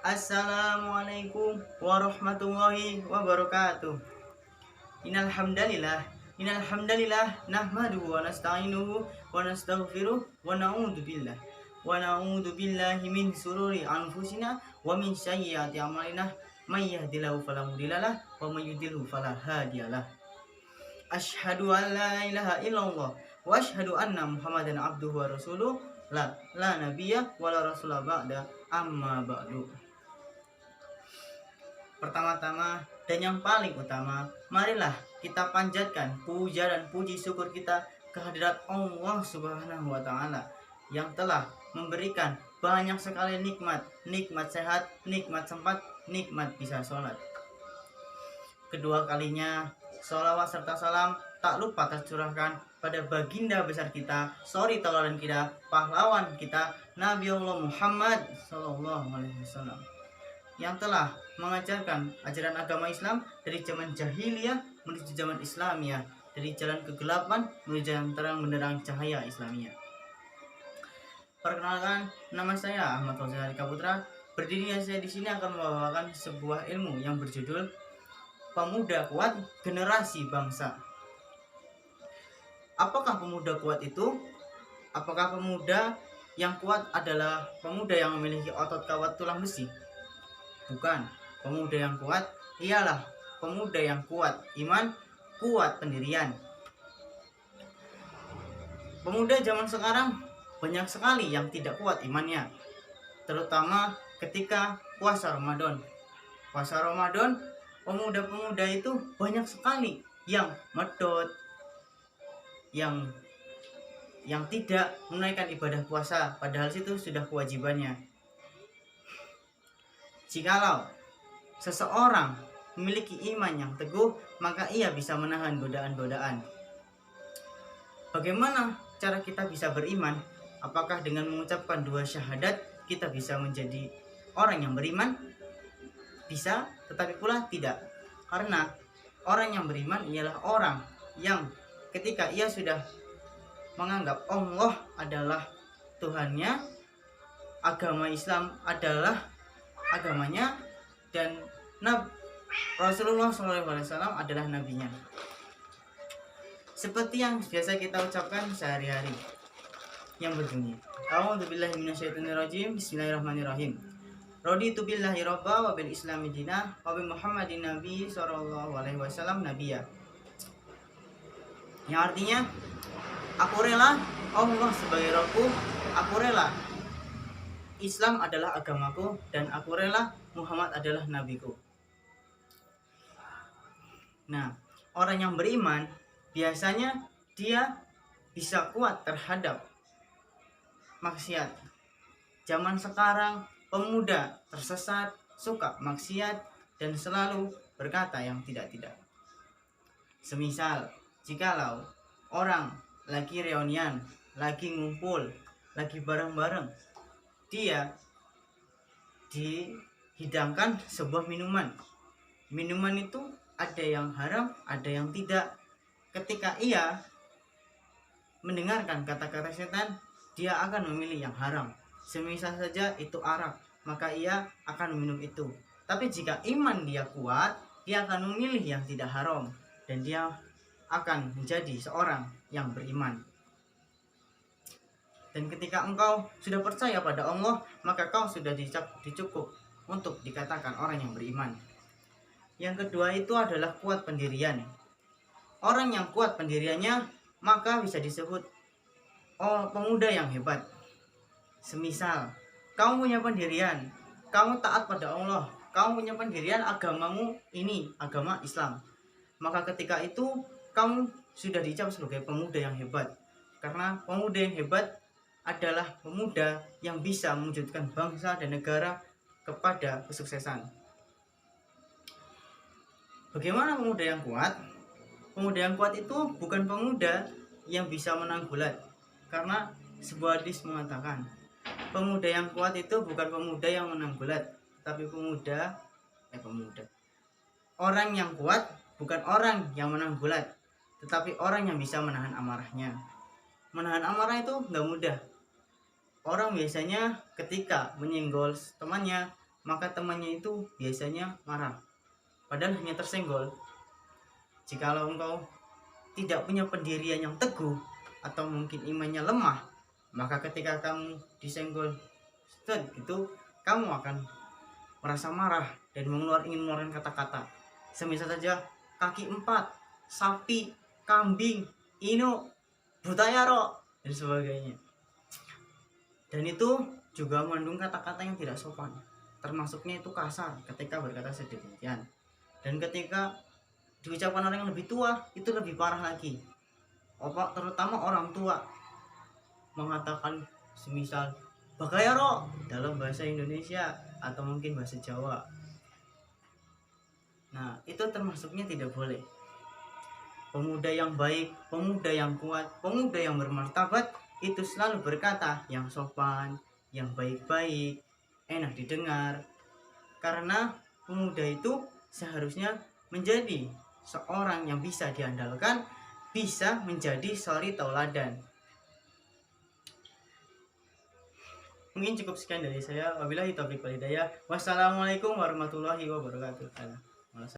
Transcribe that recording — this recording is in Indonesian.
Assalamualaikum warahmatullahi wabarakatuh. Innal hamdalillah Innal hamdalillah nahmaduhu wa nasta'inuhu wa nastaghfiruh wa na'udzu billahi min sururi anfusina wa min sayyiati a'malina may yahdihillahu fala mudhillalah wa may yudhlilhu fala hadiyalah. Asyhadu an la ilaha illallah wa asyhadu anna Muhammadan abduhu wa rasuluh la nabiyya wa la rasula ba'da amma ba'du. Pertama-tama dan yang paling utama, marilah kita panjatkan puja dan puji syukur kita kehadirat Allah Subhanahu wa taala yang telah memberikan banyak sekali nikmat sehat, nikmat sempat, nikmat bisa sholat. Kedua kalinya, sholawat serta salam tak lupa tercurahkan pada baginda besar kita, suri tauladan kita, pahlawan kita, Nabi Allah Muhammad SAW, yang telah mengajarkan ajaran agama Islam dari zaman jahiliyah menuju zaman Islamiyah, dari jalan kegelapan menuju jalan terang benderang cahaya Islamiyah. Perkenalkan, nama saya Ahmad Fauzan Alika Putra. Berdirinya saya di sini akan membawakan sebuah ilmu yang berjudul Pemuda Kuat Generasi Bangsa. Apakah pemuda kuat itu? Apakah pemuda yang kuat adalah pemuda yang memiliki otot kawat tulang besi? Bukan. Pemuda yang kuat ialah pemuda yang kuat iman, kuat pendirian. Pemuda zaman sekarang banyak sekali yang tidak kuat imannya, terutama ketika puasa Ramadan. Puasa Ramadan, pemuda-pemuda itu banyak sekali yang medot, yang tidak menunaikan ibadah puasa, padahal itu sudah kewajibannya. Jikalau seseorang memiliki iman yang teguh, maka ia bisa menahan godaan-godaan. Bagaimana cara kita bisa beriman? Apakah dengan mengucapkan 2 syahadat kita bisa menjadi orang yang beriman? Bisa, tetapi pula tidak. Karena orang yang beriman ialah orang yang ketika ia sudah menganggap Allah adalah Tuhannya, agama Islam adalah agamanya, dan Rasulullah SAW adalah nabinya. Seperti yang biasa kita ucapkan sehari-hari, yang berbunyi, A'udzubillahi minasyaitonirrajim, bismillahirrahmanirrahim. Raditu billahi robba wa bil islami dinah wa bi Muhammadin nabi sallallahu alaihi wasallam nabiyya. Yang artinya, aku rela Allah sebagai Rabbku, aku rela Islam adalah agamaku, dan aku rela Muhammad adalah nabiku. Nah, orang yang beriman biasanya dia bisa kuat terhadap maksiat. Zaman sekarang pemuda tersesat, suka maksiat, dan selalu berkata yang tidak-tidak. Semisal, jikalau orang lagi reunian, lagi ngumpul, lagi bareng-bareng, dia dihidangkan sebuah minuman. Minuman itu ada yang haram, ada yang tidak. Ketika ia mendengarkan kata-kata setan, dia akan memilih yang haram. Semisal saja itu arak, maka ia akan meminum itu. Tapi jika iman dia kuat, dia akan memilih yang tidak haram, dan dia akan menjadi seorang yang beriman. Dan ketika engkau sudah percaya pada Allah, maka kau sudah dicukup untuk dikatakan orang yang beriman. Yang kedua itu adalah kuat pendirian. Orang yang kuat pendiriannya, maka bisa disebut pemuda yang hebat. Semisal, kamu punya pendirian, kamu taat pada Allah, kamu punya pendirian agamamu ini, agama Islam, maka ketika itu kamu sudah dicap sebagai pemuda yang hebat. Karena pemuda yang hebat adalah pemuda yang bisa mewujudkan bangsa dan negara kepada kesuksesan. Bagaimana pemuda yang kuat? Pemuda yang kuat itu bukan pemuda yang bisa menang gulat, karena sebuah hadis mengatakan pemuda yang kuat itu bukan pemuda yang menang gulat, tapi orang yang kuat bukan orang yang menang gulat, tetapi orang yang bisa menahan amarahnya. Menahan amarah itu nggak mudah. Orang biasanya ketika menyenggol temannya, maka temannya itu biasanya marah. Padahal hanya tersenggol. Jikalau engkau tidak punya pendirian yang teguh atau mungkin imannya lemah, maka ketika kamu disenggol gitu, kamu akan merasa marah dan ingin mengeluarkan kata-kata. Semisal saja kaki empat, sapi, kambing, ino, butayaro, dan sebagainya. Dan itu juga mengandung kata-kata yang tidak sopan. Termasuknya itu kasar ketika berkata sedemikian. Dan ketika diucapkan orang yang lebih tua, itu lebih parah lagi. Terutama orang tua mengatakan semisal bagayaro dalam bahasa Indonesia atau mungkin bahasa Jawa. Nah, itu termasuknya tidak boleh. Pemuda yang baik, pemuda yang kuat, pemuda yang bermartabat itu selalu berkata yang sopan, yang baik-baik, enak didengar. Karena pemuda itu seharusnya menjadi seorang yang bisa diandalkan, bisa menjadi suri tauladan. Mungkin cukup sekian dari saya. Wabillahi taufiq wal hidayah. Wassalamualaikum warahmatullahi wabarakatuh.